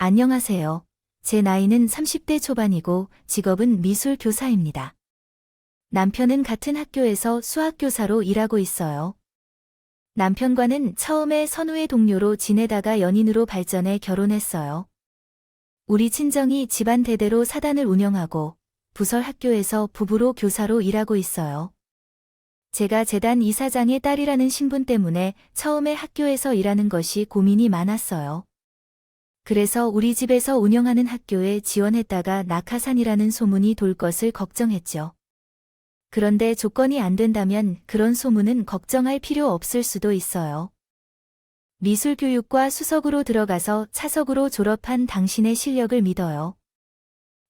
안녕하세요. 제 나이는 30대 초반이고 직업은 미술 교사입니다. 남편은 같은 학교에서 수학교사로 일하고 있어요. 남편과는 처음에 선후의 동료로 지내다가 연인으로 발전해 결혼했어요. 우리 친정이 집안 대대로 사단을 운영하고 부설 학교에서 부부로 교사로 일하고 있어요. 제가 재단 이사장의 딸이라는 신분 때문에 처음에 학교에서 일하는 것이 고민이 많았어요. 그래서 우리 집에서 운영하는 학교에 지원했다가 낙하산이라는 소문이 돌 것을 걱정했죠. 그런데 조건이 안 된다면 그런 소문은 걱정할 필요 없을 수도 있어요. 미술교육과 수석으로 들어가서 차석으로 졸업한 당신의 실력을 믿어요.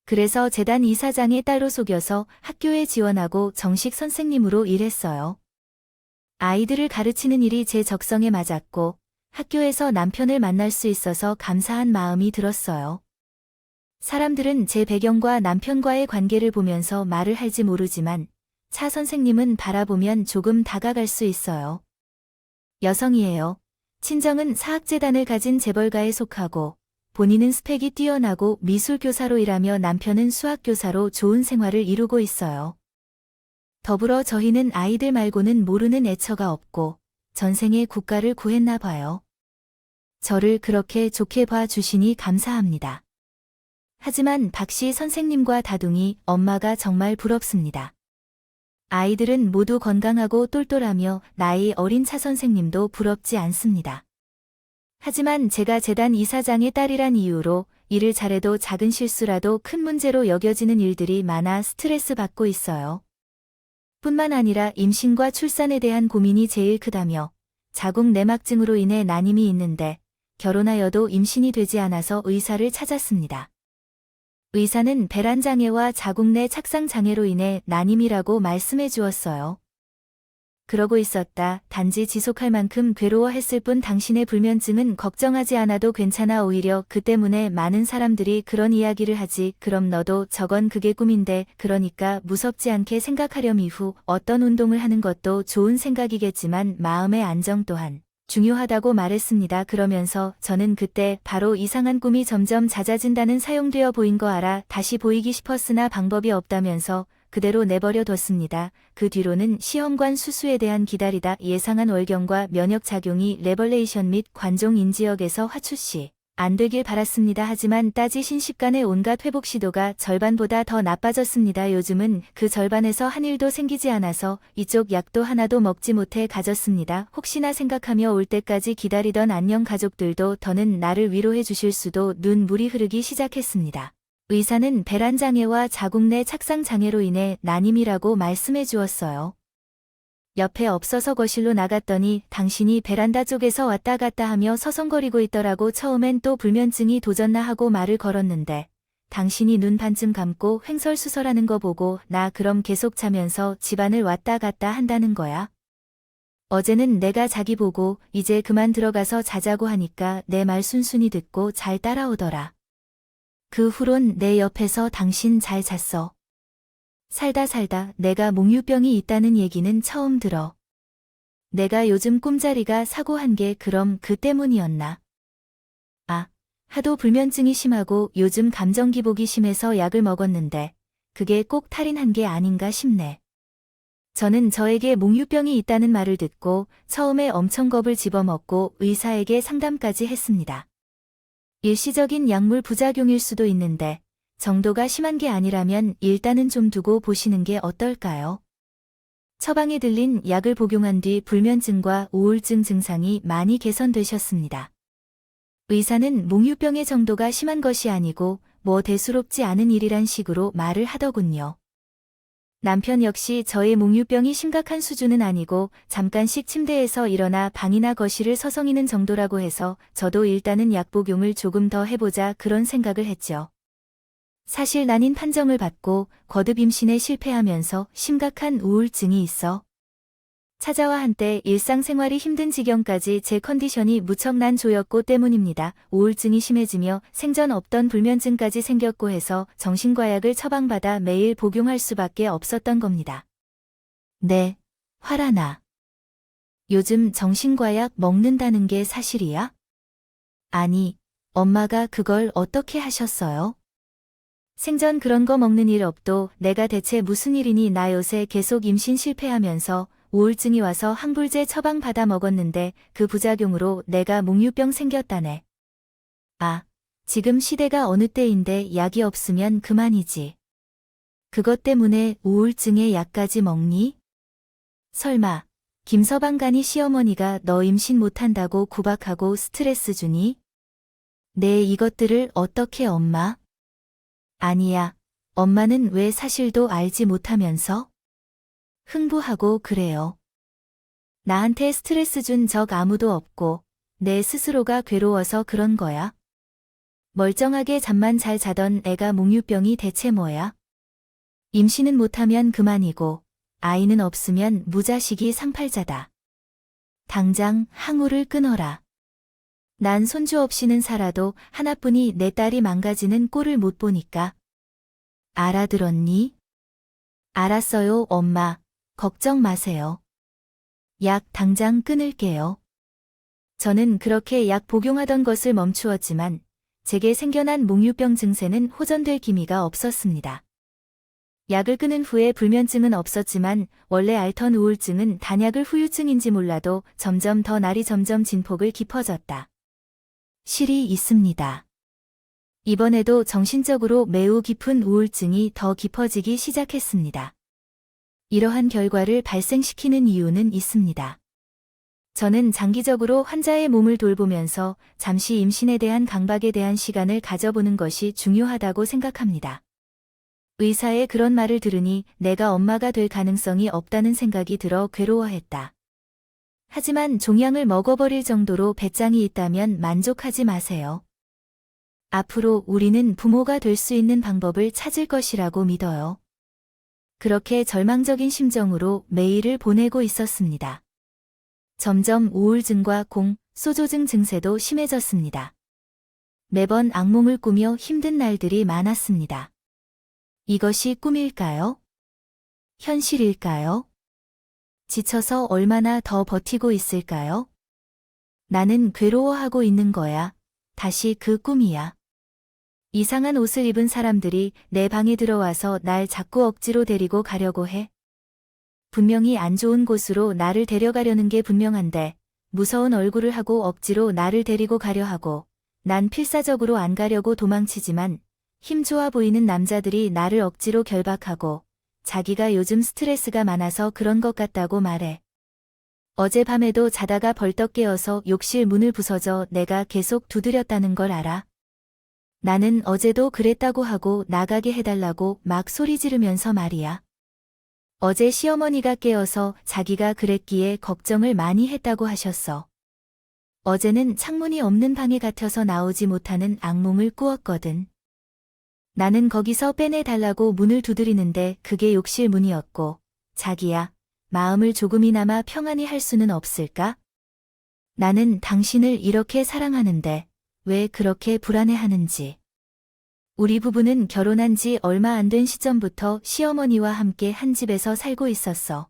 그래서 재단 이사장의 딸로 속여서 학교에 지원하고 정식 선생님으로 일했어요. 아이들을 가르치는 일이 제 적성에 맞았고 학교에서 남편을 만날 수 있어서 감사한 마음이 들었어요. 사람들은 제 배경과 남편과의 관계를 보면서 말을 할지 모르지만 차 선생님은 바라보면 조금 다가갈 수 있어요. 여성이에요. 친정은 사학재단을 가진 재벌가에 속하고 본인은 스펙이 뛰어나고 미술교사로 일하며 남편은 수학교사로 좋은 생활을 이루고 있어요. 더불어 저희는 아이들 말고는 모르는 애처가 없고 전생에 국가를 구했나 봐요. 저를 그렇게 좋게 봐주시니 감사합니다. 하지만 박씨 선생님과 다둥이 엄마가 정말 부럽습니다. 아이들은 모두 건강하고 똘똘하며 나이 어린 차 선생님도 부럽지 않습니다. 하지만 제가 재단 이사장의 딸이란 이유로 일을 잘해도 작은 실수라도 큰 문제로 여겨지는 일들이 많아 스트레스 받고 있어요. 뿐만 아니라 임신과 출산에 대한 고민이 제일 크다며 자궁 내막증으로 인해 난임이 있는데 결혼하여도 임신이 되지 않아서 의사를 찾았습니다. 의사는 배란장애와 자궁 내 착상장애로 인해 난임이라고 말씀해 주었어요. 그러고 있었다. 단지 지속할 만큼 괴로워했을 뿐 당신의 불면증은 걱정하지 않아도 괜찮아. 오히려 그 때문에 많은 사람들이 그런 이야기를 하지. 그럼 너도 저건 그게 꿈인데 그러니까 무섭지 않게 생각하렴. 이후 어떤 운동을 하는 것도 좋은 생각이겠지만 마음의 안정 또한 중요하다고 말했습니다. 그러면서 저는 그때 바로 이상한 꿈이 점점 잦아진다는 사용되어 보인 거 알아 다시 보이기 싶었으나 방법이 없다면서 그대로 내버려 뒀습니다. 그 뒤로는 시험관 수수에 대한 기다리다 예상한 월경과 면역작용이 레벌레이션 및 관종 인지역에서 화출시 안 되길 바랐습니다. 하지만 따지신 식간의 온갖 회복 시도가 절반보다 더 나빠졌습니다. 요즘은 그 절반에서 한 일도 생기지 않아서 이쪽 약도 하나도 먹지 못해 가졌습니다. 혹시나 생각하며 올 때까지 기다리던 안녕 가족들도 더는 나를 위로해 주실 수도 눈물이 흐르기 시작했습니다. 의사는 배란장애와 자궁 내 착상장애로 인해 난임이라고 말씀해 주었어요. 옆에 없어서 거실로 나갔더니 당신이 베란다 쪽에서 왔다 갔다 하며 서성거리고 있더라고. 처음엔 또 불면증이 도졌나 하고 말을 걸었는데 당신이 눈 반쯤 감고 횡설수설하는 거 보고 나 그럼 계속 자면서 집안을 왔다 갔다 한다는 거야. 어제는 내가 자기 보고 이제 그만 들어가서 자자고 하니까 내 말 순순히 듣고 잘 따라오더라. 그 후론 내 옆에서 당신 잘 잤어. 살다 내가 몽유병이 있다는 얘기는 처음 들어. 내가 요즘 꿈자리가 사고한 게 그럼 그 때문이었나? 아, 하도 불면증이 심하고 요즘 감정기복이 심해서 약을 먹었는데 그게 꼭 탈인한 게 아닌가 싶네. 저는 저에게 몽유병이 있다는 말을 듣고 처음에 엄청 겁을 집어먹고 의사에게 상담까지 했습니다. 일시적인 약물 부작용일 수도 있는데 정도가 심한 게 아니라면 일단은 좀 두고 보시는 게 어떨까요? 처방에 들린 약을 복용한 뒤 불면증과 우울증 증상이 많이 개선되셨습니다. 의사는 몽유병의 정도가 심한 것이 아니고 뭐 대수롭지 않은 일이란 식으로 말을 하더군요. 남편 역시 저의 몽유병이 심각한 수준은 아니고 잠깐씩 침대에서 일어나 방이나 거실을 서성이는 정도라고 해서 저도 일단은 약 복용을 조금 더 해보자 그런 생각을 했죠. 사실 난임 판정을 받고 거듭 임신에 실패하면서 심각한 우울증이 있어. 찾아와 한때 일상생활이 힘든 지경까지 제 컨디션이 무척 난조였고 때문입니다. 우울증이 심해지며 생전 없던 불면증까지 생겼고 해서 정신과약을 처방받아 매일 복용할 수밖에 없었던 겁니다. 네, 화라 나. 요즘 정신과약 먹는다는 게 사실이야? 아니, 엄마가 그걸 어떻게 하셨어요? 생전 그런 거 먹는 일 없도 내가 대체 무슨 일이니 나 요새 계속 임신 실패하면서 우울증이 와서 항불제 처방 받아 먹었는데 그 부작용으로 내가 몽유병 생겼다네. 아, 지금 시대가 어느 때인데 약이 없으면 그만이지. 그것 때문에 우울증에 약까지 먹니? 설마 김서방 간이 시어머니가 너 임신 못한다고 구박하고 스트레스 주니? 네 이것들을 어떻게 엄마? 아니야. 엄마는 왜 사실도 알지 못하면서? 흥부하고 그래요. 나한테 스트레스 준 적 아무도 없고 내 스스로가 괴로워서 그런 거야. 멀쩡하게 잠만 잘 자던 애가 몽유병이 대체 뭐야? 임신은 못하면 그만이고 아이는 없으면 무자식이 상팔자다. 당장 항우를 끊어라. 난 손주 없이는 살아도 하나뿐이 내 딸이 망가지는 꼴을 못 보니까. 알아들었니? 알았어요, 엄마. 걱정 마세요. 약 당장 끊을게요. 저는 그렇게 약 복용하던 것을 멈추었지만 제게 생겨난 몽유병 증세는 호전될 기미가 없었습니다. 약을 끊은 후에 불면증은 없었지만 원래 앓던 우울증은 단약을 후유증인지 몰라도 점점 더 날이 점점 진폭을 깊어졌다. 실이 있습니다. 이번에도 정신적으로 매우 깊은 우울증이 더 깊어지기 시작했습니다. 이러한 결과를 발생시키는 이유는 있습니다. 저는 장기적으로 환자의 몸을 돌보면서 잠시 임신에 대한 강박에 대한 시간을 가져보는 것이 중요하다고 생각합니다. 의사의 그런 말을 들으니 내가 엄마가 될 가능성이 없다는 생각이 들어 괴로워했다. 하지만 종양을 먹어버릴 정도로 배짱이 있다면 만족하지 마세요. 앞으로 우리는 부모가 될 수 있는 방법을 찾을 것이라고 믿어요. 그렇게 절망적인 심정으로 매일을 보내고 있었습니다. 점점 우울증과 소조증 증세도 심해졌습니다. 매번 악몽을 꾸며 힘든 날들이 많았습니다. 이것이 꿈일까요? 현실일까요? 지쳐서 얼마나 더 버티고 있을까요? 나는 괴로워하고 있는 거야. 다시 그 꿈이야. 이상한 옷을 입은 사람들이 내 방에 들어와서 날 자꾸 억지로 데리고 가려고 해. 분명히 안 좋은 곳으로 나를 데려가려는 게 분명한데 무서운 얼굴을 하고 억지로 나를 데리고 가려 하고 난 필사적으로 안 가려고 도망치지만 힘 좋아 보이는 남자들이 나를 억지로 결박하고 자기가 요즘 스트레스가 많아서 그런 것 같다고 말해. 어젯밤에도 자다가 벌떡 깨어서 욕실 문을 부서져 내가 계속 두드렸다는 걸 알아. 나는 어제도 그랬다고 하고 나가게 해달라고 막 소리 지르면서 말이야. 어제 시어머니가 깨어서 자기가 그랬기에 걱정을 많이 했다고 하셨어. 어제는 창문이 없는 방에 갇혀서 나오지 못하는 악몽을 꾸었거든. 나는 거기서 빼내달라고 문을 두드리는데 그게 욕실 문이었고, 자기야, 마음을 조금이나마 평안히 할 수는 없을까? 나는 당신을 이렇게 사랑하는데 왜 그렇게 불안해하는지. 우리 부부는 결혼한 지 얼마 안 된 시점부터 시어머니와 함께 한 집에서 살고 있었어.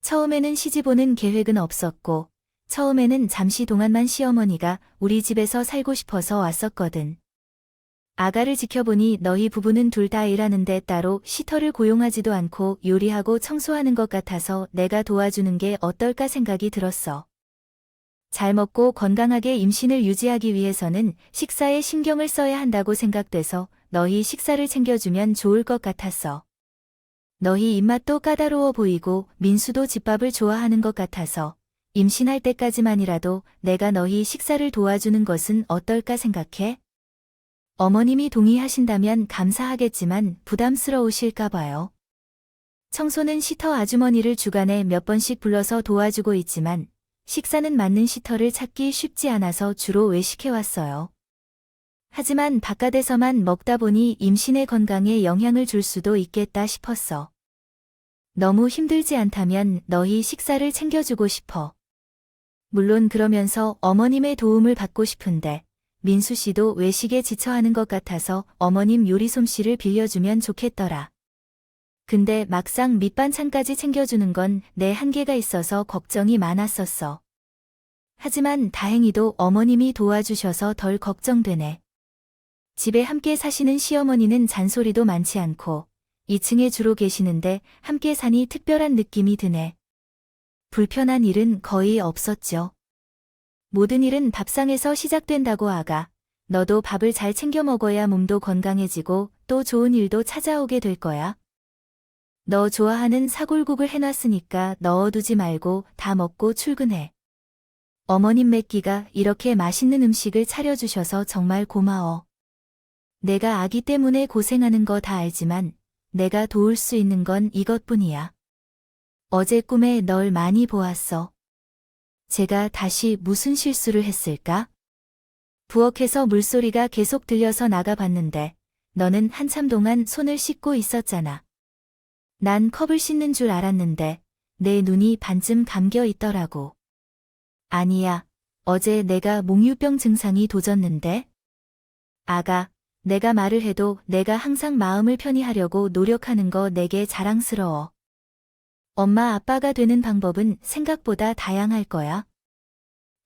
처음에는 시집 오는 계획은 없었고, 처음에는 잠시 동안만 시어머니가 우리 집에서 살고 싶어서 왔었거든. 아가를 지켜보니 너희 부부는 둘 다 일하는데 따로 시터를 고용하지도 않고 요리하고 청소하는 것 같아서 내가 도와주는 게 어떨까 생각이 들었어. 잘 먹고 건강하게 임신을 유지하기 위해서는 식사에 신경을 써야 한다고 생각돼서 너희 식사를 챙겨주면 좋을 것 같았어. 너희 입맛도 까다로워 보이고 민수도 집밥을 좋아하는 것 같아서 임신할 때까지만이라도 내가 너희 식사를 도와주는 것은 어떨까 생각해? 어머님이 동의하신다면 감사하겠지만 부담스러우실까 봐요. 청소는 시터 아주머니를 주간에 몇 번씩 불러서 도와주고 있지만 식사는 맞는 시터를 찾기 쉽지 않아서 주로 외식해왔어요. 하지만 바깥에서만 먹다 보니 임신의 건강에 영향을 줄 수도 있겠다 싶었어. 너무 힘들지 않다면 너희 식사를 챙겨주고 싶어. 물론 그러면서 어머님의 도움을 받고 싶은데 민수 씨도 외식에 지쳐하는 것 같아서 어머님 요리 솜씨를 빌려주면 좋겠더라. 근데 막상 밑반찬까지 챙겨주는 건 내 한계가 있어서 걱정이 많았었어. 하지만 다행히도 어머님이 도와주셔서 덜 걱정되네. 집에 함께 사시는 시어머니는 잔소리도 많지 않고 2층에 주로 계시는데 함께 사니 특별한 느낌이 드네. 불편한 일은 거의 없었죠. 모든 일은 밥상에서 시작된다고 아가. 너도 밥을 잘 챙겨 먹어야 몸도 건강해지고 또 좋은 일도 찾아오게 될 거야. 너 좋아하는 사골국을 해놨으니까 넣어두지 말고 다 먹고 출근해. 어머님 맺기가 이렇게 맛있는 음식을 차려주셔서 정말 고마워. 내가 아기 때문에 고생하는 거 다 알지만 내가 도울 수 있는 건 이것뿐이야. 어제 꿈에 널 많이 보았어. 제가 다시 무슨 실수를 했을까? 부엌에서 물소리가 계속 들려서 나가봤는데 너는 한참 동안 손을 씻고 있었잖아. 난 컵을 씻는 줄 알았는데 내 눈이 반쯤 감겨 있더라고. 아니야, 어제 내가 몽유병 증상이 도졌는데? 아가, 내가 말을 해도 내가 항상 마음을 편히 하려고 노력하는 거 내게 자랑스러워. 엄마 아빠가 되는 방법은 생각보다 다양할 거야.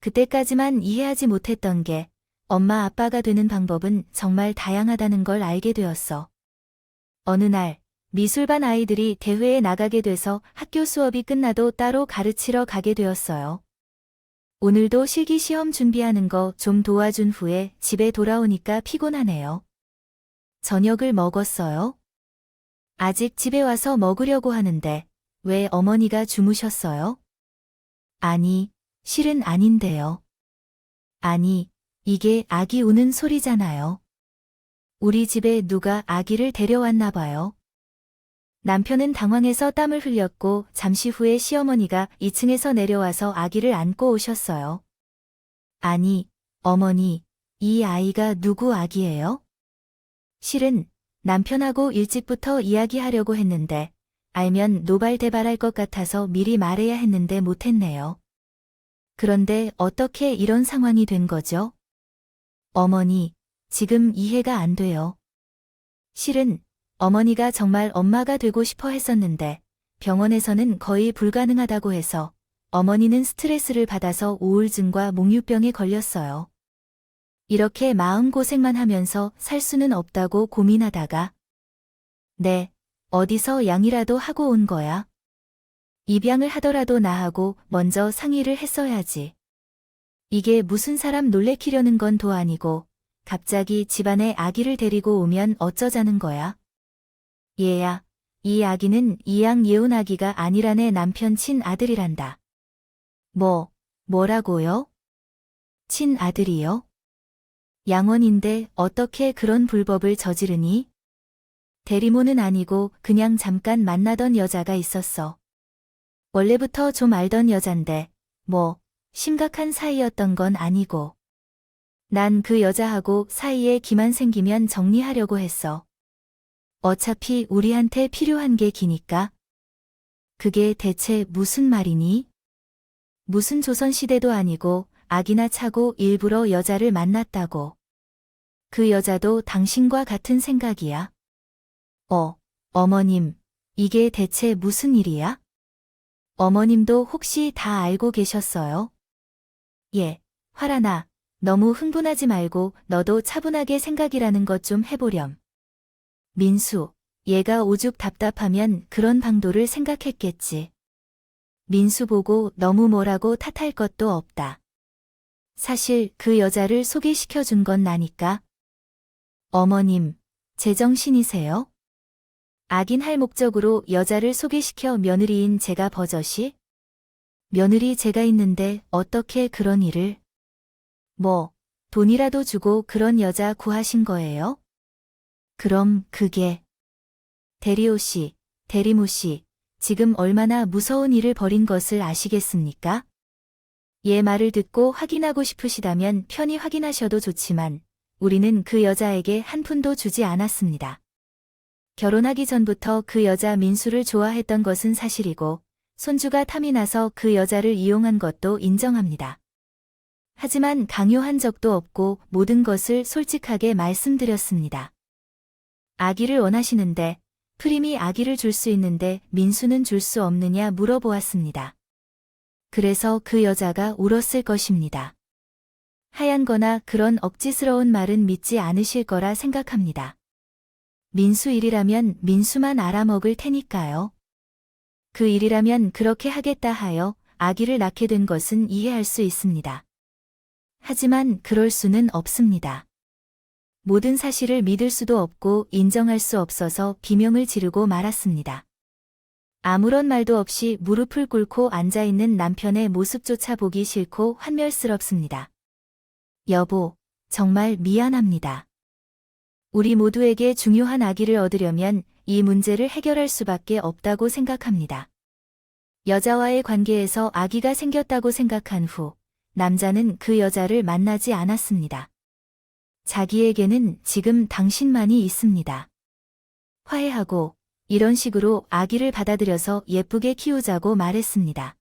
그때까지만 이해하지 못했던 게 엄마 아빠가 되는 방법은 정말 다양하다는 걸 알게 되었어. 어느 날 미술반 아이들이 대회에 나가게 돼서 학교 수업이 끝나도 따로 가르치러 가게 되었어요. 오늘도 실기 시험 준비하는 거 좀 도와준 후에 집에 돌아오니까 피곤하네요. 저녁을 먹었어요? 아직 집에 와서 먹으려고 하는데 왜 어머니가 주무셨어요? 아니, 실은 아닌데요. 아니, 이게 아기 우는 소리잖아요. 우리 집에 누가 아기를 데려왔나 봐요. 남편은 당황해서 땀을 흘렸고 잠시 후에 시어머니가 2층에서 내려와서 아기를 안고 오셨어요. 아니, 어머니, 이 아이가 누구 아기예요? 실은 남편하고 일찍부터 이야기하려고 했는데 알면 노발대발할 것 같아서 미리 말해야 했는데 못했네요. 그런데 어떻게 이런 상황이 된 거죠? 어머니, 지금 이해가 안 돼요. 실은 어머니가 정말 엄마가 되고 싶어 했었는데 병원에서는 거의 불가능하다고 해서 어머니는 스트레스를 받아서 우울증과 몽유병에 걸렸어요. 이렇게 마음고생만 하면서 살 수는 없다고 고민하다가 네, 어디서 양이라도 하고 온 거야. 입양을 하더라도 나하고 먼저 상의를 했어야지. 이게 무슨 사람 놀래키려는 건 도 아니고 갑자기 집안에 아기를 데리고 오면 어쩌자는 거야. 얘야, 이 아기는 이양 예운 아기가 아니라네. 남편 친아들이란다. 뭐라고요? 친아들이요? 양원인데 어떻게 그런 불법을 저지르니? 대리모는 아니고 그냥 잠깐 만나던 여자가 있었어. 원래부터 좀 알던 여잔데 심각한 사이였던 건 아니고. 난 그 여자하고 사이에 기만 생기면 정리하려고 했어. 어차피 우리한테 필요한 게 기니까. 그게 대체 무슨 말이니? 무슨 조선시대도 아니고 아기나 차고 일부러 여자를 만났다고. 그 여자도 당신과 같은 생각이야. 어머님, 이게 대체 무슨 일이야? 어머님도 혹시 다 알고 계셨어요? 예, 화라나, 너무 흥분하지 말고 너도 차분하게 생각이라는 것 좀 해보렴. 민수, 얘가 오죽 답답하면 그런 방도를 생각했겠지. 민수 보고 너무 뭐라고 탓할 것도 없다. 사실 그 여자를 소개시켜준 건 나니까. 어머님, 제정신이세요? 악인할 목적으로 여자를 소개시켜 며느리인 제가 버젓이? 며느리 제가 있는데 어떻게 그런 일을? 돈이라도 주고 그런 여자 구하신 거예요? 그럼 그게 대리오 씨, 대리모 씨, 지금 얼마나 무서운 일을 벌인 것을 아시겠습니까? 얘 말을 듣고 확인하고 싶으시다면 편히 확인하셔도 좋지만 우리는 그 여자에게 한 푼도 주지 않았습니다. 결혼하기 전부터 그 여자 민수를 좋아했던 것은 사실이고 손주가 탐이 나서 그 여자를 이용한 것도 인정합니다. 하지만 강요한 적도 없고 모든 것을 솔직하게 말씀드렸습니다. 아기를 원하시는데 프림이 아기를 줄 수 있는데 민수는 줄 수 없느냐 물어보았습니다. 그래서 그 여자가 울었을 것입니다. 하얀 거나 그런 억지스러운 말은 믿지 않으실 거라 생각합니다. 민수 일이라면 민수만 알아먹을 테니까요. 그 일이라면 그렇게 하겠다 하여 아기를 낳게 된 것은 이해할 수 있습니다. 하지만 그럴 수는 없습니다. 모든 사실을 믿을 수도 없고 인정할 수 없어서 비명을 지르고 말았습니다. 아무런 말도 없이 무릎을 꿇고 앉아있는 남편의 모습조차 보기 싫고 환멸스럽습니다. 여보, 정말 미안합니다. 우리 모두에게 중요한 아기를 얻으려면 이 문제를 해결할 수밖에 없다고 생각합니다. 여자와의 관계에서 아기가 생겼다고 생각한 후 남자는 그 여자를 만나지 않았습니다. 자기에게는 지금 당신만이 있습니다. 화해하고 이런 식으로 아기를 받아들여서 예쁘게 키우자고 말했습니다.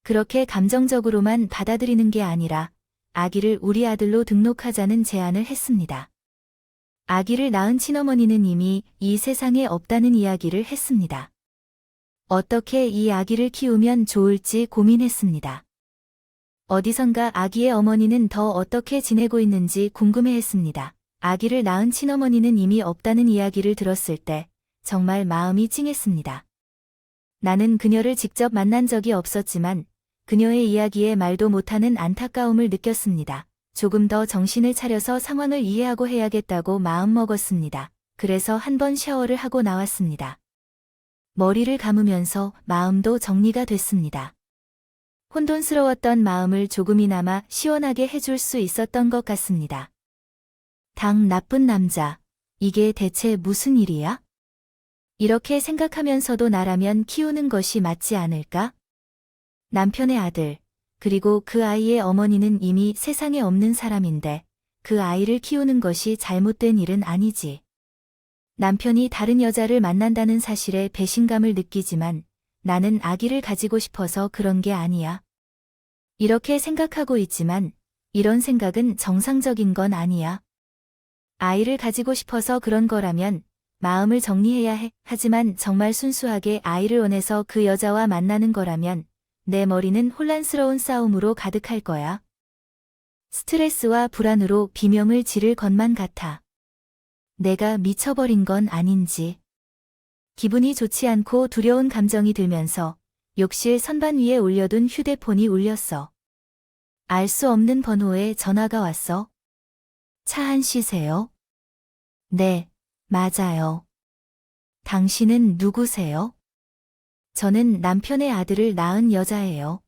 그렇게 감정적으로만 받아들이는 게 아니라 아기를 우리 아들로 등록하자는 제안을 했습니다. 아기를 낳은 친어머니는 이미 이 세상에 없다는 이야기를 했습니다. 어떻게 이 아기를 키우면 좋을지 고민했습니다. 어디선가 아기의 어머니는 더 어떻게 지내고 있는지 궁금해했습니다. 아기를 낳은 친어머니는 이미 없다는 이야기를 들었을 때 정말 마음이 찡했습니다. 나는 그녀를 직접 만난 적이 없었지만 그녀의 이야기에 말도 못하는 안타까움을 느꼈습니다. 조금 더 정신을 차려서 상황을 이해하고 해야겠다고 마음먹었습니다. 그래서 한 번 샤워를 하고 나왔습니다. 머리를 감으면서 마음도 정리가 됐습니다. 혼돈스러웠던 마음을 조금이나마 시원하게 해줄 수 있었던 것 같습니다. 당 나쁜 남자, 이게 대체 무슨 일이야? 이렇게 생각하면서도 나라면 키우는 것이 맞지 않을까? 남편의 아들, 그리고 그 아이의 어머니는 이미 세상에 없는 사람인데 그 아이를 키우는 것이 잘못된 일은 아니지. 남편이 다른 여자를 만난다는 사실에 배신감을 느끼지만 나는 아기를 가지고 싶어서 그런 게 아니야. 이렇게 생각하고 있지만 이런 생각은 정상적인 건 아니야. 아이를 가지고 싶어서 그런 거라면 마음을 정리해야 해. 하지만 정말 순수하게 아이를 원해서 그 여자와 만나는 거라면 내 머리는 혼란스러운 싸움으로 가득할 거야. 스트레스와 불안으로 비명을 지를 것만 같아. 내가 미쳐버린 건 아닌지. 기분이 좋지 않고 두려운 감정이 들면서 욕실 선반 위에 올려둔 휴대폰이 울렸어. 알 수 없는 번호에 전화가 왔어. 차한 씨세요? 네, 맞아요. 당신은 누구세요? 저는 남편의 아들을 낳은 여자예요.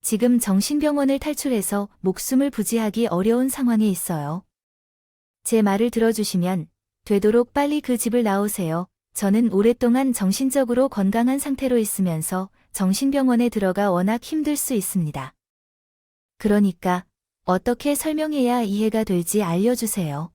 지금 정신병원을 탈출해서 목숨을 부지하기 어려운 상황에 있어요. 제 말을 들어주시면 되도록 빨리 그 집을 나오세요. 저는 오랫동안 정신적으로 건강한 상태로 있으면서 정신병원에 들어가 워낙 힘들 수 있습니다. 그러니까 어떻게 설명해야 이해가 될지 알려주세요.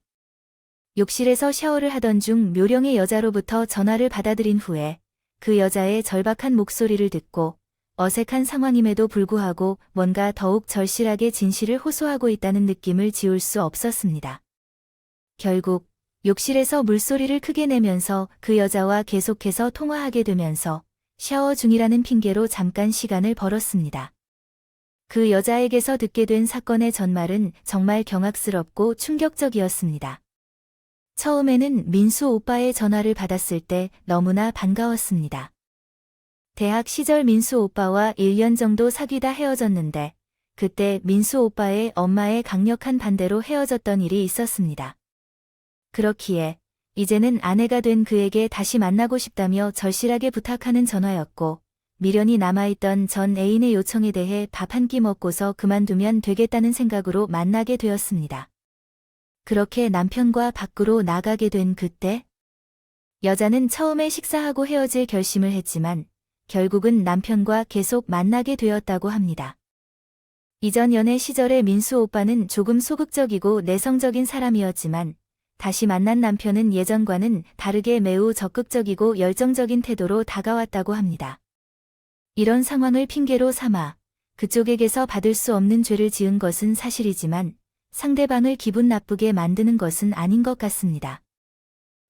욕실에서 샤워를 하던 중 묘령의 여자로부터 전화를 받아들인 후에 그 여자의 절박한 목소리를 듣고 어색한 상황임에도 불구하고 뭔가 더욱 절실하게 진실을 호소하고 있다는 느낌을 지울 수 없었습니다. 결국 욕실에서 물소리를 크게 내면서 그 여자와 계속해서 통화하게 되면서 샤워 중이라는 핑계로 잠깐 시간을 벌었습니다. 그 여자에게서 듣게 된 사건의 전말은 정말 경악스럽고 충격적이었습니다. 처음에는 민수 오빠의 전화를 받았을 때 너무나 반가웠습니다. 대학 시절 민수 오빠와 1년 정도 사귀다 헤어졌는데 그때 민수 오빠의 엄마의 강력한 반대로 헤어졌던 일이 있었습니다. 그렇기에 이제는 아내가 된 그에게 다시 만나고 싶다며 절실하게 부탁하는 전화였고 미련이 남아있던 전 애인의 요청에 대해 밥 한 끼 먹고서 그만두면 되겠다는 생각으로 만나게 되었습니다. 그렇게 남편과 밖으로 나가게 된 그때 여자는 처음에 식사하고 헤어질 결심을 했지만 결국은 남편과 계속 만나게 되었다고 합니다. 이전 연애 시절의 민수 오빠는 조금 소극적이고 내성적인 사람이었지만 다시 만난 남편은 예전과는 다르게 매우 적극적이고 열정적인 태도로 다가왔다고 합니다. 이런 상황을 핑계로 삼아 그쪽에게서 받을 수 없는 죄를 지은 것은 사실이지만 상대방을 기분 나쁘게 만드는 것은 아닌 것 같습니다.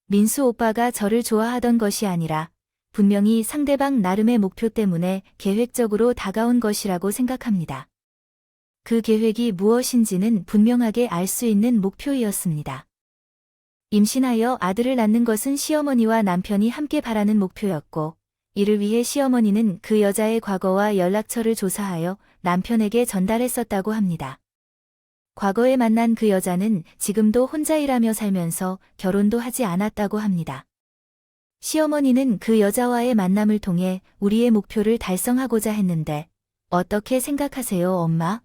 민수 오빠가 저를 좋아하던 것이 아니라 분명히 상대방 나름의 목표 때문에 계획적으로 다가온 것이라고 생각합니다. 그 계획이 무엇인지는 분명하게 알 수 있는 목표이었습니다. 임신하여 아들을 낳는 것은 시어머니와 남편이 함께 바라는 목표였고, 이를 위해 시어머니는 그 여자의 과거와 연락처를 조사하여 남편에게 전달했었다고 합니다. 과거에 만난 그 여자는 지금도 혼자 일하며 살면서 결혼도 하지 않았다고 합니다. 시어머니는 그 여자와의 만남을 통해 우리의 목표를 달성하고자 했는데, 어떻게 생각하세요, 엄마?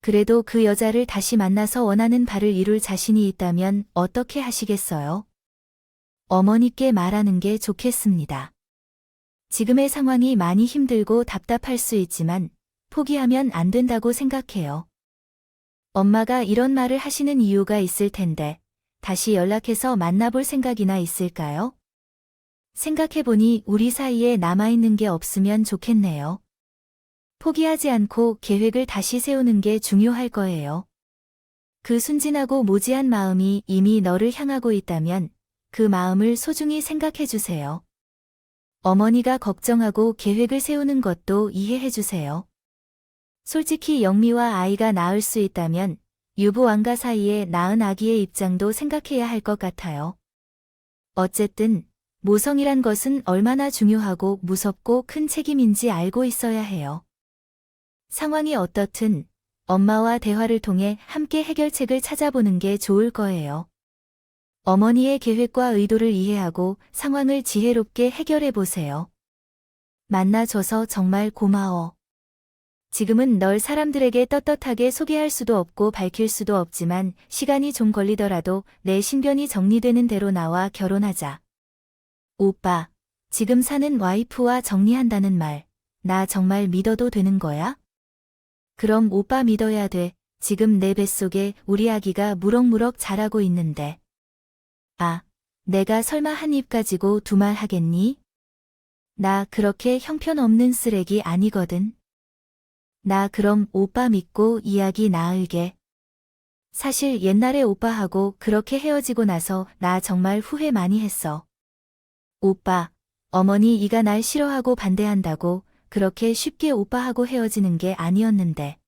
그래도 그 여자를 다시 만나서 원하는 바를 이룰 자신이 있다면 어떻게 하시겠어요? 어머니께 말하는 게 좋겠습니다. 지금의 상황이 많이 힘들고 답답할 수 있지만 포기하면 안 된다고 생각해요. 엄마가 이런 말을 하시는 이유가 있을 텐데 다시 연락해서 만나볼 생각이나 있을까요? 생각해보니 우리 사이에 남아있는 게 없으면 좋겠네요. 포기하지 않고 계획을 다시 세우는 게 중요할 거예요. 그 순진하고 모지한 마음이 이미 너를 향하고 있다면 그 마음을 소중히 생각해 주세요. 어머니가 걱정하고 계획을 세우는 것도 이해해 주세요. 솔직히 영미와 아이가 낳을 수 있다면 유부왕가 사이에 낳은 아기의 입장도 생각해야 할 것 같아요. 어쨌든 모성이란 것은 얼마나 중요하고 무섭고 큰 책임인지 알고 있어야 해요. 상황이 어떻든 엄마와 대화를 통해 함께 해결책을 찾아보는 게 좋을 거예요. 어머니의 계획과 의도를 이해하고 상황을 지혜롭게 해결해 보세요. 만나줘서 정말 고마워. 지금은 널 사람들에게 떳떳하게 소개할 수도 없고 밝힐 수도 없지만 시간이 좀 걸리더라도 내 신변이 정리되는 대로 나와 결혼하자. 오빠, 지금 사는 와이프와 정리한다는 말, 나 정말 믿어도 되는 거야? 그럼 오빠 믿어야 돼. 지금 내 뱃속에 우리 아기가 무럭무럭 자라고 있는데. 아, 내가 설마 한 입 가지고 두 말 하겠니? 나 그렇게 형편없는 쓰레기 아니거든. 나 그럼 오빠 믿고 이야기 나을게. 사실 옛날에 오빠하고 그렇게 헤어지고 나서 나 정말 후회 많이 했어. 오빠, 어머니 이가 날 싫어하고 반대한다고 그렇게 쉽게 오빠하고 헤어지는 게 아니었는데.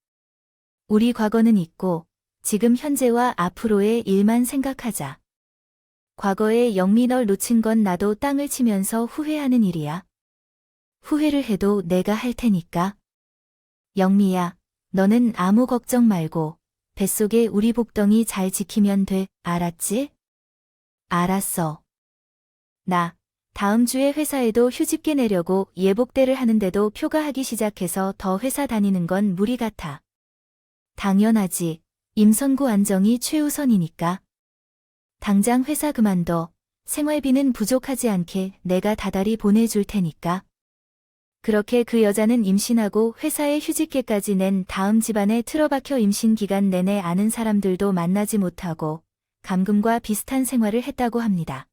우리 과거는 있고 지금 현재와 앞으로의 일만 생각하자. 과거에 영미 널 놓친 건 나도 땅을 치면서 후회하는 일이야. 후회를 해도 내가 할 테니까. 영미야, 너는 아무 걱정 말고 뱃속에 우리 복덩이 잘 지키면 돼, 알았지? 알았어. 나 다음 주에 회사에도 휴직계 내려고 예복대를 하는데도 표가하기 시작해서 더 회사 다니는 건 무리 같아. 당연하지. 임선구 안정이 최우선이니까. 당장 회사 그만둬. 생활비는 부족하지 않게 내가 다달이 보내줄 테니까. 그렇게 그 여자는 임신하고 회사에 휴직계까지 낸 다음 집안에 틀어박혀 임신 기간 내내 아는 사람들도 만나지 못하고 감금과 비슷한 생활을 했다고 합니다.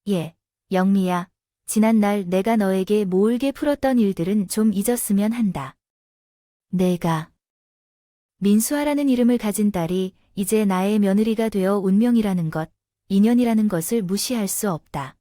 예, 영미야, 지난날 내가 너에게 모을게 풀었던 일들은 좀 잊었으면 한다. 내가 민수아라는 이름을 가진 딸이 이제 나의 며느리가 되어 운명이라는 것, 인연이라는 것을 무시할 수 없다.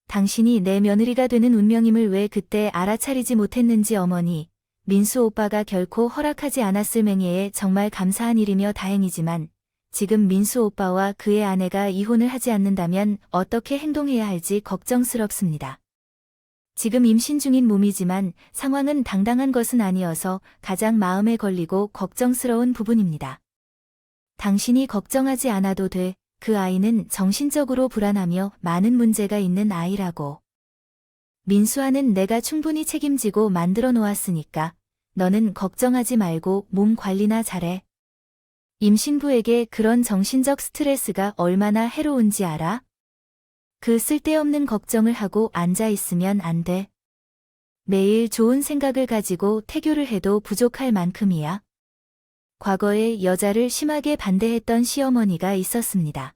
당신이 내 며느리가 되는 운명임을 왜 그때 알아차리지 못했는지 어머니, 민수 오빠가 결코 허락하지 않았을 맹예에 정말 감사한 일이며 다행이지만 지금 민수 오빠와 그의 아내가 이혼을 하지 않는다면 어떻게 행동해야 할지 걱정스럽습니다. 지금 임신 중인 몸이지만 상황은 당당한 것은 아니어서 가장 마음에 걸리고 걱정스러운 부분입니다. 당신이 걱정하지 않아도 돼. 그 아이는 정신적으로 불안하며 많은 문제가 있는 아이라고. 민수아는 내가 충분히 책임지고 만들어 놓았으니까 너는 걱정하지 말고 몸 관리나 잘해. 임신부에게 그런 정신적 스트레스가 얼마나 해로운지 알아? 그 쓸데없는 걱정을 하고 앉아 있으면 안 돼. 매일 좋은 생각을 가지고 태교를 해도 부족할 만큼이야. 과거에 여자를 심하게 반대했던 시어머니가 있었습니다.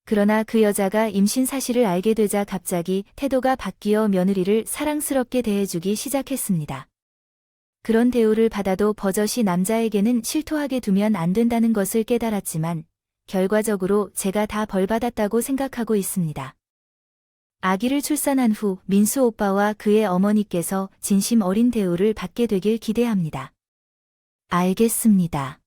그러나 그 여자가 임신 사실을 알게 되자 갑자기 태도가 바뀌어 며느리를 사랑스럽게 대해주기 시작했습니다. 그런 대우를 받아도 버젓이 남자에게는 실토하게 두면 안 된다는 것을 깨달았지만 결과적으로 제가 다 벌받았다고 생각하고 있습니다. 아기를 출산한 후 민수 오빠와 그의 어머니께서 진심 어린 대우를 받게 되길 기대합니다. 알겠습니다.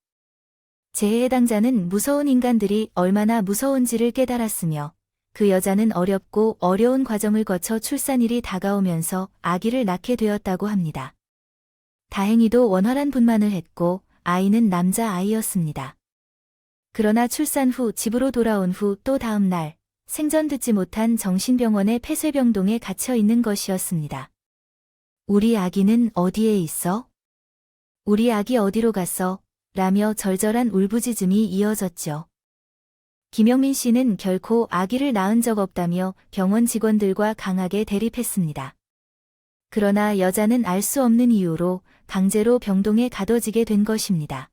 제 해당자는 무서운 인간들이 얼마나 무서운지를 깨달았으며 그 여자는 어렵고 어려운 과정을 거쳐 출산일이 다가오면서 아기를 낳게 되었다고 합니다. 다행히도 원활한 분만을 했고 아이는 남자아이였습니다. 그러나 출산 후 집으로 돌아온 후 또 다음 날 생전 듣지 못한 정신병원의 폐쇄병동에 갇혀 있는 것이었습니다. 우리 아기는 어디에 있어? 우리 아기 어디로 갔어? 라며 절절한 울부짖음이 이어졌죠. 김영민 씨는 결코 아기를 낳은 적 없다며 병원 직원들과 강하게 대립했습니다. 그러나 여자는 알 수 없는 이유로 강제로 병동에 가둬지게 된 것입니다.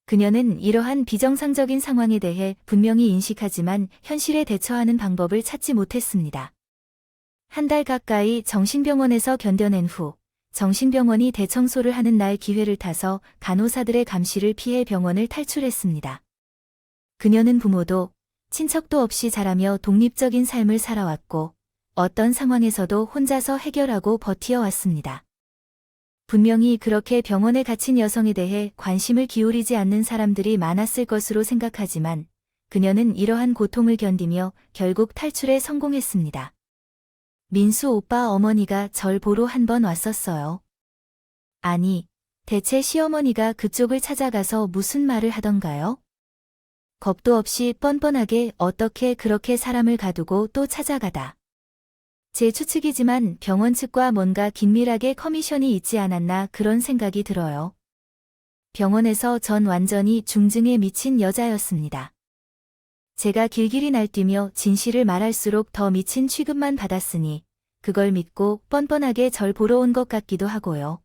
그녀는 이러한 비정상적인 상황에 대해 분명히 인식하지만 현실에 대처하는 방법을 찾지 못했습니다. 한 달 가까이 정신병원에서 견뎌낸 후 정신병원이 대청소를 하는 날 기회를 타서 간호사들의 감시를 피해 병원을 탈출했습니다. 그녀는 부모도 친척도 없이 자라며 독립적인 삶을 살아왔고 어떤 상황에서도 혼자서 해결하고 버티어왔습니다. 분명히 그렇게 병원에 갇힌 여성에 대해 관심을 기울이지 않는 사람들이 많았을 것으로 생각하지만 그녀는 이러한 고통을 견디며 결국 탈출에 성공했습니다. 민수 오빠 어머니가 절 보러 한 번 왔었어요. 아니, 대체 시어머니가 그쪽을 찾아가서 무슨 말을 하던가요? 겁도 없이 뻔뻔하게 어떻게 그렇게 사람을 가두고 또 찾아가다. 제 추측이지만 병원 측과 뭔가 긴밀하게 커미션이 있지 않았나 그런 생각이 들어요. 병원에서 전 완전히 중증에 미친 여자였습니다. 제가 길길이 날뛰며 진실을 말할수록 더 미친 취급만 받았으니 그걸 믿고 뻔뻔하게 절 보러 온 것 같기도 하고요.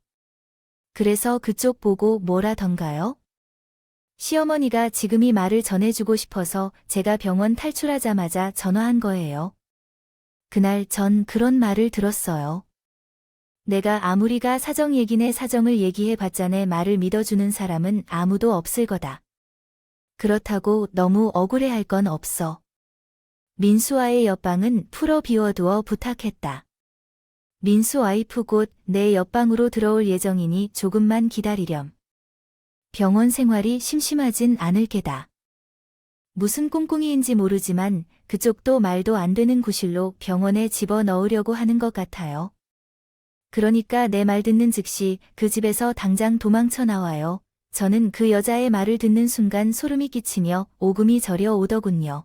그래서 그쪽 보고 뭐라던가요? 시어머니가 지금 이 말을 전해주고 싶어서 제가 병원 탈출하자마자 전화한 거예요. 그날 전 그런 말을 들었어요. 내가 아무리가 사정 얘기네 사정을 얘기해 봤자네 말을 믿어주는 사람은 아무도 없을 거다. 그렇다고 너무 억울해할 건 없어. 민수와의 옆방은 풀어 비워두어 부탁했다. 민수 와이프 곧 내 옆방으로 들어올 예정이니 조금만 기다리렴. 병원 생활이 심심하진 않을 게다. 무슨 꿍꿍이인지 모르지만 그쪽도 말도 안 되는 구실로 병원에 집어넣으려고 하는 것 같아요. 그러니까 내 말 듣는 즉시 그 집에서 당장 도망쳐 나와요. 저는 그 여자의 말을 듣는 순간 소름이 끼치며 오금이 저려 오더군요.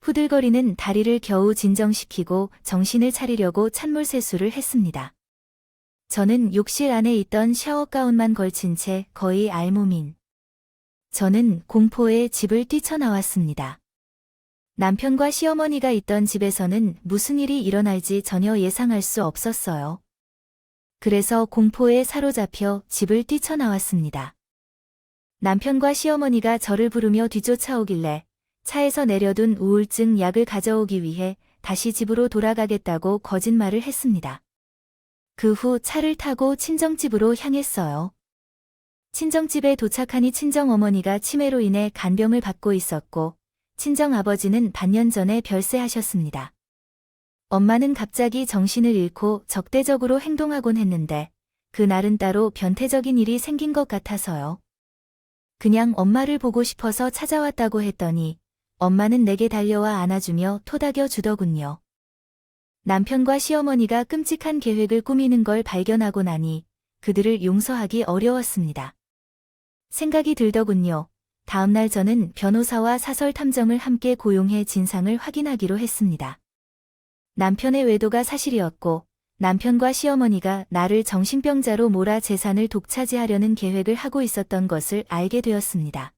후들거리는 다리를 겨우 진정시키고 정신을 차리려고 찬물 세수를 했습니다. 저는 욕실 안에 있던 샤워 가운만 걸친 채 거의 알몸인. 저는 공포에 집을 뛰쳐나왔습니다. 남편과 시어머니가 있던 집에서는 무슨 일이 일어날지 전혀 예상할 수 없었어요. 그래서 공포에 사로잡혀 집을 뛰쳐나왔습니다. 남편과 시어머니가 저를 부르며 뒤쫓아오길래 차에서 내려둔 우울증 약을 가져오기 위해 다시 집으로 돌아가겠다고 거짓말을 했습니다. 그 후 차를 타고 친정집으로 향했어요. 친정집에 도착하니 친정어머니가 치매로 인해 간병을 받고 있었고 친정아버지는 반년 전에 별세하셨습니다. 엄마는 갑자기 정신을 잃고 적대적으로 행동하곤 했는데 그날은 따로 변태적인 일이 생긴 것 같아서요. 그냥 엄마를 보고 싶어서 찾아왔다고 했더니 엄마는 내게 달려와 안아주며 토닥여 주더군요. 남편과 시어머니가 끔찍한 계획을 꾸미는 걸 발견하고 나니 그들을 용서하기 어려웠습니다. 생각이 들더군요. 다음날 저는 변호사와 사설 탐정을 함께 고용해 진상을 확인하기로 했습니다. 남편의 외도가 사실이었고 남편과 시어머니가 나를 정신병자로 몰아 재산을 독차지하려는 계획을 하고 있었던 것을 알게 되었습니다.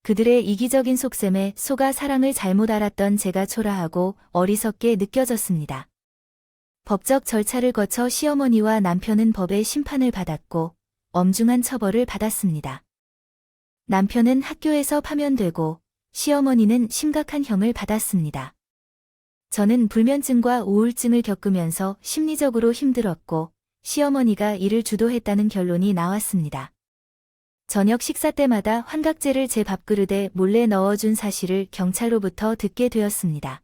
그들의 이기적인 속셈에 속아 사랑을 잘못 알았던 제가 초라하고 어리석게 느껴졌습니다. 법적 절차를 거쳐 시어머니와 남편은 법의 심판을 받았고 엄중한 처벌을 받았습니다. 남편은 학교에서 파면되고 시어머니는 심각한 형을 받았습니다. 저는 불면증과 우울증을 겪으면서 심리적으로 힘들었고 시어머니가 이를 주도했다는 결론이 나왔습니다. 저녁 식사 때마다 환각제를 제 밥그릇에 몰래 넣어준 사실을 경찰로부터 듣게 되었습니다.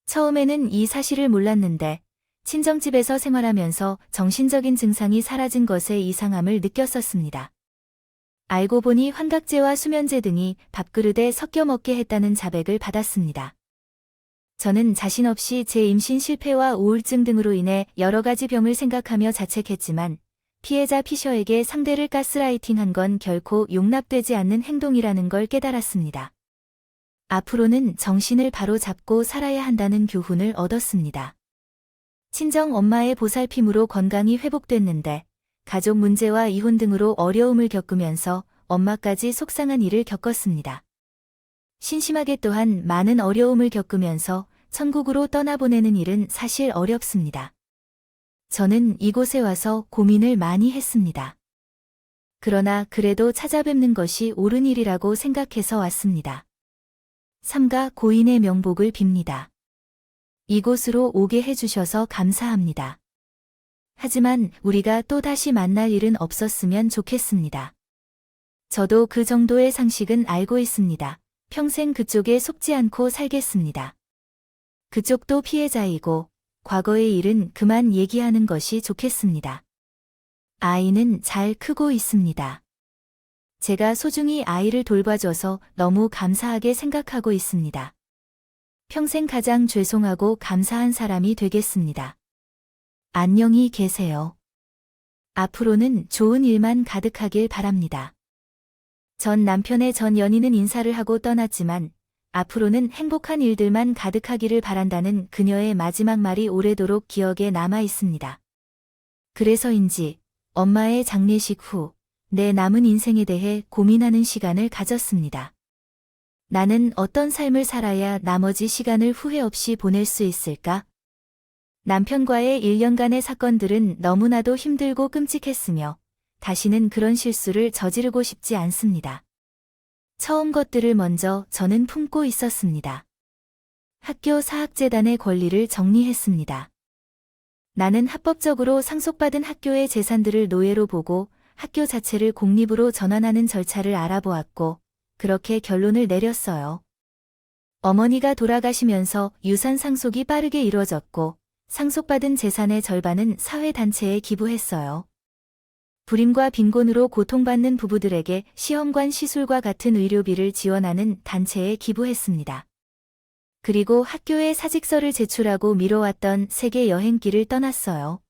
처음에는 이 사실을 몰랐는데 친정집에서 생활하면서 정신적인 증상이 사라진 것의 이상함을 느꼈었습니다. 알고 보니 환각제와 수면제 등이 밥그릇에 섞여 먹게 했다는 자백을 받았습니다. 저는 자신 없이 제 임신 실패와 우울증 등으로 인해 여러 가지 병을 생각하며 자책했지만 피해자 피셔에게 상대를 가스라이팅한 건 결코 용납되지 않는 행동이라는 걸 깨달았습니다. 앞으로는 정신을 바로 잡고 살아야 한다는 교훈을 얻었습니다. 친정 엄마의 보살핌으로 건강이 회복됐는데 가족 문제와 이혼 등으로 어려움을 겪으면서 엄마까지 속상한 일을 겪었습니다. 신심하게 또한 많은 어려움을 겪으면서 천국으로 떠나보내는 일은 사실 어렵습니다. 저는 이곳에 와서 고민을 많이 했습니다. 그러나 그래도 찾아뵙는 것이 옳은 일이라고 생각해서 왔습니다. 삼가 고인의 명복을 빕니다. 이곳으로 오게 해주셔서 감사합니다. 하지만 우리가 또 다시 만날 일은 없었으면 좋겠습니다. 저도 그 정도의 상식은 알고 있습니다. 평생 그쪽에 속지 않고 살겠습니다. 그쪽도 피해자이고 과거의 일은 그만 얘기하는 것이 좋겠습니다. 아이는 잘 크고 있습니다. 제가 소중히 아이를 돌봐줘서 너무 감사하게 생각하고 있습니다. 평생 가장 죄송하고 감사한 사람이 되겠습니다. 안녕히 계세요. 앞으로는 좋은 일만 가득하길 바랍니다. 전 남편의 전 연인은 인사를 하고 떠났지만 앞으로는 행복한 일들만 가득하기를 바란다는 그녀의 마지막 말이 오래도록 기억에 남아 있습니다. 그래서인지 엄마의 장례식 후 내 남은 인생에 대해 고민하는 시간을 가졌습니다. 나는 어떤 삶을 살아야 나머지 시간을 후회 없이 보낼 수 있을까? 남편과의 1년간의 사건들은 너무나도 힘들고 끔찍했으며 다시는 그런 실수를 저지르고 싶지 않습니다. 처음 것들을 먼저 저는 품고 있었습니다. 학교 사학재단의 권리를 정리했습니다. 나는 합법적으로 상속받은 학교의 재산들을 노예로 보고 학교 자체를 공립으로 전환하는 절차를 알아보았고 그렇게 결론을 내렸어요. 어머니가 돌아가시면서 유산 상속이 빠르게 이루어졌고 상속받은 재산의 절반은 사회단체에 기부했어요. 불임과 빈곤으로 고통받는 부부들에게 시험관 시술과 같은 의료비를 지원하는 단체에 기부했습니다. 그리고 학교에 사직서를 제출하고 미뤄왔던 세계 여행길을 떠났어요.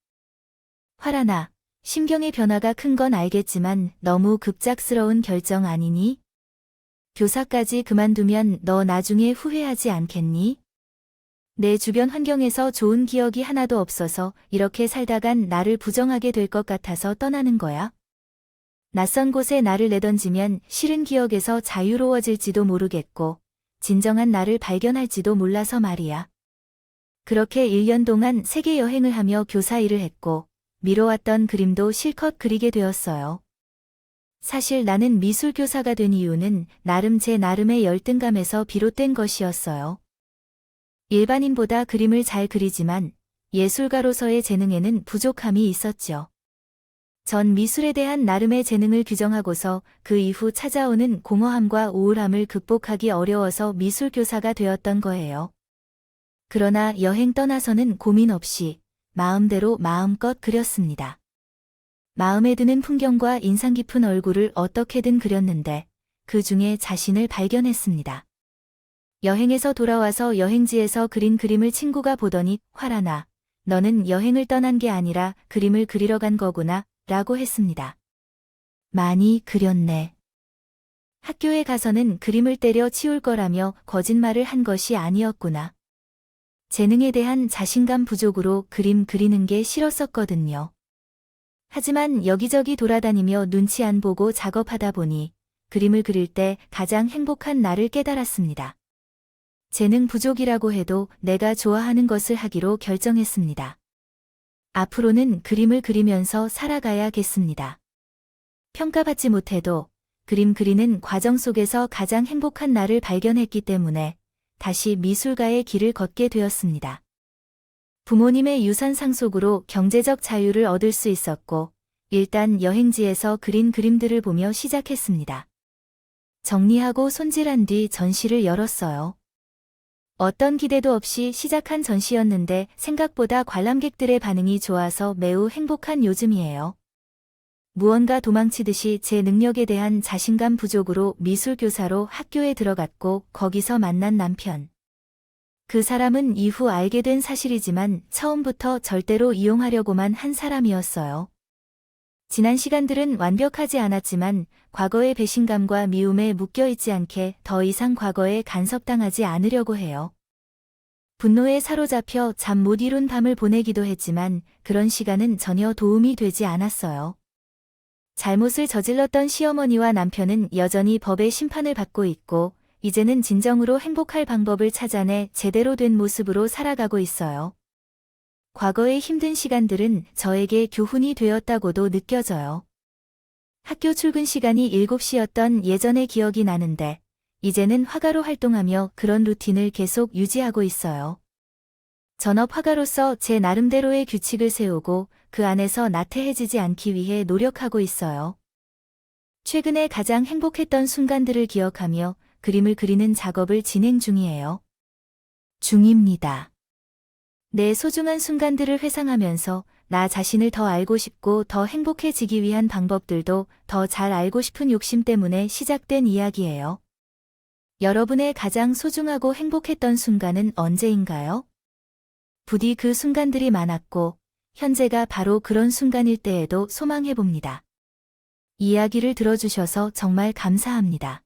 화란아, 심경의 변화가 큰 건 알겠지만 너무 급작스러운 결정 아니니? 교사까지 그만두면 너 나중에 후회하지 않겠니? 내 주변 환경에서 좋은 기억이 하나도 없어서 이렇게 살다간 나를 부정하게 될 것 같아서 떠나는 거야? 낯선 곳에 나를 내던지면 싫은 기억에서 자유로워질지도 모르겠고 진정한 나를 발견할지도 몰라서 말이야. 그렇게 1년 동안 세계 여행을 하며 교사 일을 했고 미뤄왔던 그림도 실컷 그리게 되었어요. 사실 나는 미술교사가 된 이유는 나름 제 나름의 열등감에서 비롯된 것이었어요. 일반인보다 그림을 잘 그리지만 예술가로서의 재능에는 부족함이 있었죠. 전 미술에 대한 나름의 재능을 규정하고서 그 이후 찾아오는 공허함과 우울함을 극복하기 어려워서 미술교사가 되었던 거예요. 그러나 여행 떠나서는 고민 없이 마음대로 마음껏 그렸습니다. 마음에 드는 풍경과 인상 깊은 얼굴을 어떻게든 그렸는데 그 중에 자신을 발견했습니다. 여행에서 돌아와서 여행지에서 그린 그림을 친구가 보더니 화란아, 너는 여행을 떠난 게 아니라 그림을 그리러 간 거구나 라고 했습니다. 많이 그렸네. 학교에 가서는 그림을 때려 치울 거라며 거짓말을 한 것이 아니었구나. 재능에 대한 자신감 부족으로 그림 그리는 게 싫었었거든요. 하지만 여기저기 돌아다니며 눈치 안 보고 작업하다 보니 그림을 그릴 때 가장 행복한 나를 깨달았습니다. 재능 부족이라고 해도 내가 좋아하는 것을 하기로 결정했습니다. 앞으로는 그림을 그리면서 살아가야겠습니다. 평가받지 못해도 그림 그리는 과정 속에서 가장 행복한 나를 발견했기 때문에 다시 미술가의 길을 걷게 되었습니다. 부모님의 유산 상속으로 경제적 자유를 얻을 수 있었고 일단 여행지에서 그린 그림들을 보며 시작했습니다. 정리하고 손질한 뒤 전시를 열었어요. 어떤 기대도 없이 시작한 전시였는데 생각보다 관람객들의 반응이 좋아서 매우 행복한 요즘이에요. 무언가 도망치듯이 제 능력에 대한 자신감 부족으로 미술교사로 학교에 들어갔고 거기서 만난 남편. 그 사람은 이후 알게 된 사실이지만 처음부터 절대로 이용하려고만 한 사람이었어요. 지난 시간들은 완벽하지 않았지만 과거의 배신감과 미움에 묶여있지 않게 더 이상 과거에 간섭당하지 않으려고 해요. 분노에 사로잡혀 잠 못 이룬 밤을 보내기도 했지만 그런 시간은 전혀 도움이 되지 않았어요. 잘못을 저질렀던 시어머니와 남편은 여전히 법의 심판을 받고 있고 이제는 진정으로 행복할 방법을 찾아내 제대로 된 모습으로 살아가고 있어요. 과거의 힘든 시간들은 저에게 교훈이 되었다고도 느껴져요. 학교 출근 시간이 7시였던 예전의 기억이 나는데 이제는 화가로 활동하며 그런 루틴을 계속 유지하고 있어요. 전업 화가로서 제 나름대로의 규칙을 세우고 그 안에서 나태해지지 않기 위해 노력하고 있어요. 최근에 가장 행복했던 순간들을 기억하며 그림을 그리는 작업을 진행 중이에요. 중입니다. 내 소중한 순간들을 회상하면서 나 자신을 더 알고 싶고 더 행복해지기 위한 방법들도 더 잘 알고 싶은 욕심 때문에 시작된 이야기예요. 여러분의 가장 소중하고 행복했던 순간은 언제인가요? 부디 그 순간들이 많았고 현재가 바로 그런 순간일 때에도 소망해봅니다. 이야기를 들어주셔서 정말 감사합니다.